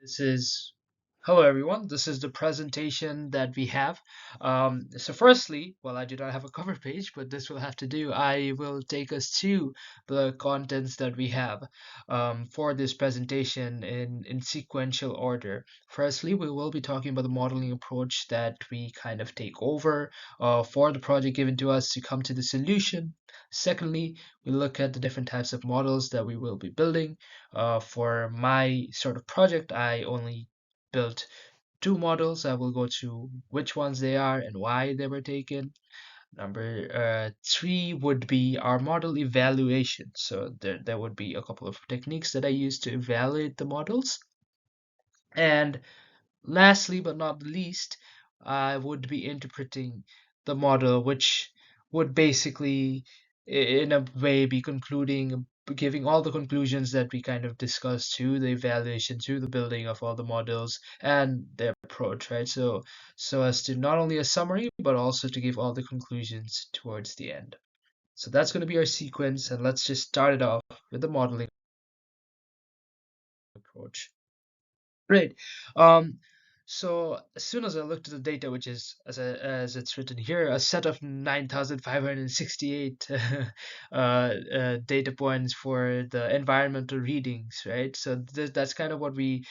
This is Hello everyone. This is the presentation that we have. So firstly, well, I do not have a cover page, but this will have to do. I will take us to the contents that we have for this presentation in sequential order. Firstly, we will be talking about the modeling approach that we kind of take over for the project given to us to come to the solution. Secondly, we look at the different types of models that we will be building. For my sort of project, I only built two models. I will go to which ones they are and why they were taken. Number three would be our model evaluation. So there would be a couple of techniques that I use to evaluate the models. And lastly, but not the least, I would be interpreting the model, which would basically, in a way, be concluding, giving all the conclusions that we kind of discussed to the evaluation, to the building of all the models and their approach, right? So as to not only a summary, but also to give all the conclusions towards the end. So that's going to be our sequence, and let's just start it off with the modeling approach. Great. Um, so as soon as I looked at the data, which is as it's written here, a set of 9,568 data points for the environmental readings, right? So that's kind of what we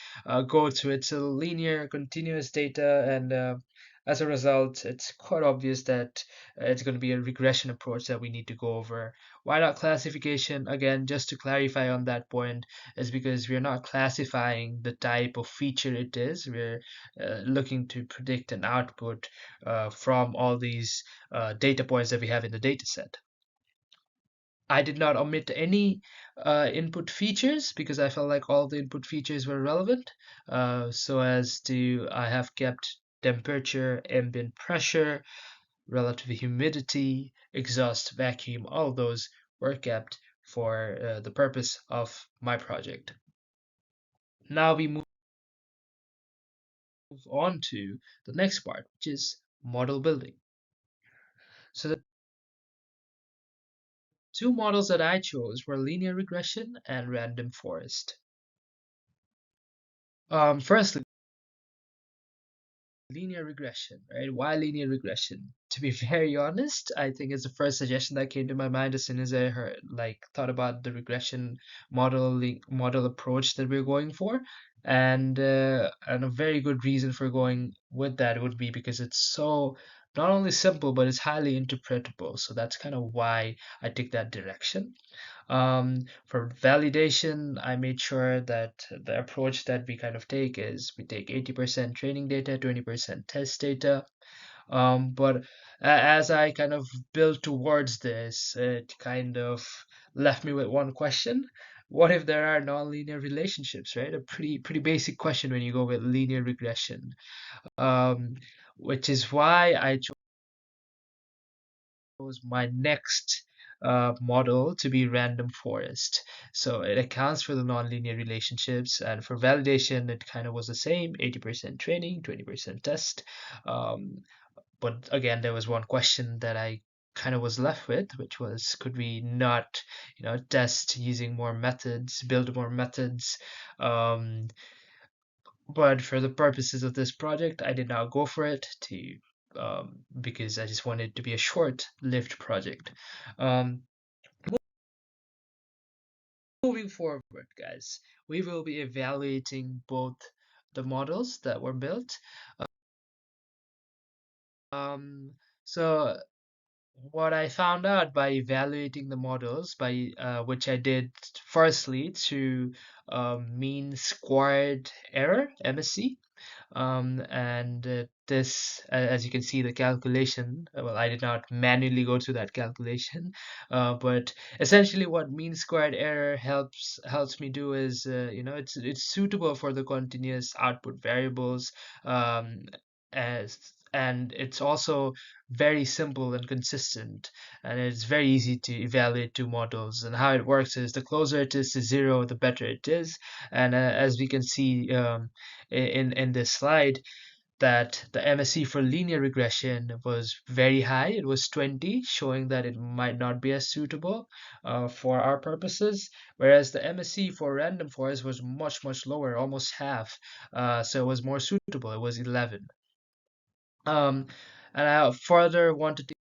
go through. It's a linear, continuous data, and as a result, it's quite obvious that it's going to be a regression approach that we need to go over. Why not classification? Again, just to clarify on that point is because we're not classifying the type of feature it is. We're looking to predict an output from all these data points that we have in the data set. I did not omit any input features because I felt like all the input features were relevant. So as to, I have kept temperature, ambient pressure, relative humidity, exhaust vacuum, all those were kept for the purpose of my project. Now we move on to the next part, which is model building. So the two models that I chose were linear regression and random forest. Firstly, linear regression, right? Why linear regression? To be very honest, I think it's the first suggestion that came to my mind as soon as I heard, thought about the regression model approach that we're going for, and a very good reason for going with that would be because it's so not only simple but it's highly interpretable. So that's kind of why I took that direction. For validation, I made sure that the approach that we kind of take is we take 80% training data, 20% test data. But as I kind of built towards this, it kind of left me with one question. What if there are nonlinear relationships, right? A pretty basic question when you go with linear regression. Um, which is why I chose my next model to be random forest. So it accounts for the nonlinear relationships, and for validation, it kind of was the same 80% training, 20% test. Um, but again, there was one question that I kind of was left with, which was could we not, test using more methods, build more methods? Um, but for the purposes of this project, I did not go for it because I just wanted it to be a short-lived project. Um, Moving forward, guys, we will be evaluating both the models that were built. Um, so what I found out by evaluating the models, by which I did firstly through mean squared error (MSE), and this, as you can see, the calculation, well, I did not manually go through that calculation, but essentially what mean squared error helps me do is, it's suitable for the continuous output variables, um, as and it's also very simple and consistent, and it's very easy to evaluate two models. And how it works is the closer it is to zero, the better it is. And as we can see in this slide, that the MSE for linear regression was very high. It was 20, showing that it might not be as suitable for our purposes, whereas the MSE for random forest was much, much lower, almost half. So it was more suitable. It was 11. Um, and I further wanted to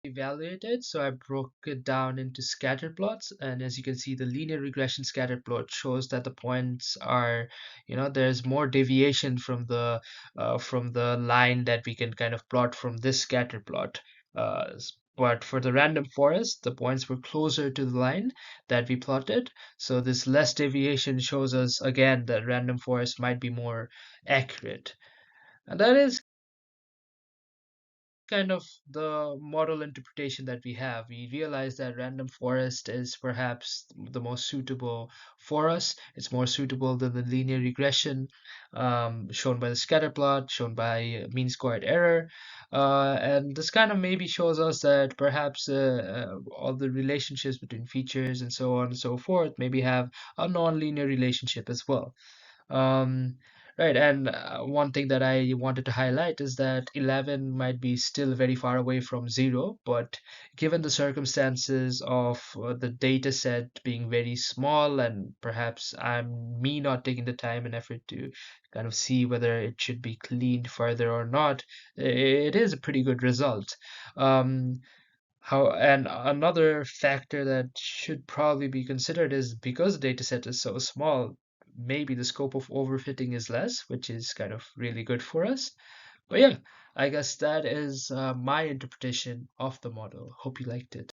evaluate it, so I broke it down into scatter plots. And as you can see, the linear regression scatter plot shows that the points are, there's more deviation from the line that we can kind of plot from this scatter plot. But for the random forest, the points were closer to the line that we plotted. So this less deviation shows us again that random forest might be more accurate. And that is kind of the model interpretation that we have. We realize that random forest is perhaps the most suitable for us. It's more suitable than the linear regression shown by the scatter plot, shown by mean squared error. And this kind of maybe shows us that perhaps all the relationships between features and so on and so forth maybe have a non-linear relationship as well. Um, right, and one thing that I wanted to highlight is that 11 might be still very far away from 0, but given the circumstances of the data set being very small and perhaps me not taking the time and effort to kind of see whether it should be cleaned further or not, it is a pretty good result. Um, and another factor that should probably be considered is because the data set is so small, maybe the scope of overfitting is less, which is kind of really good for us. But yeah, I guess that is my interpretation of the model. Hope you liked it.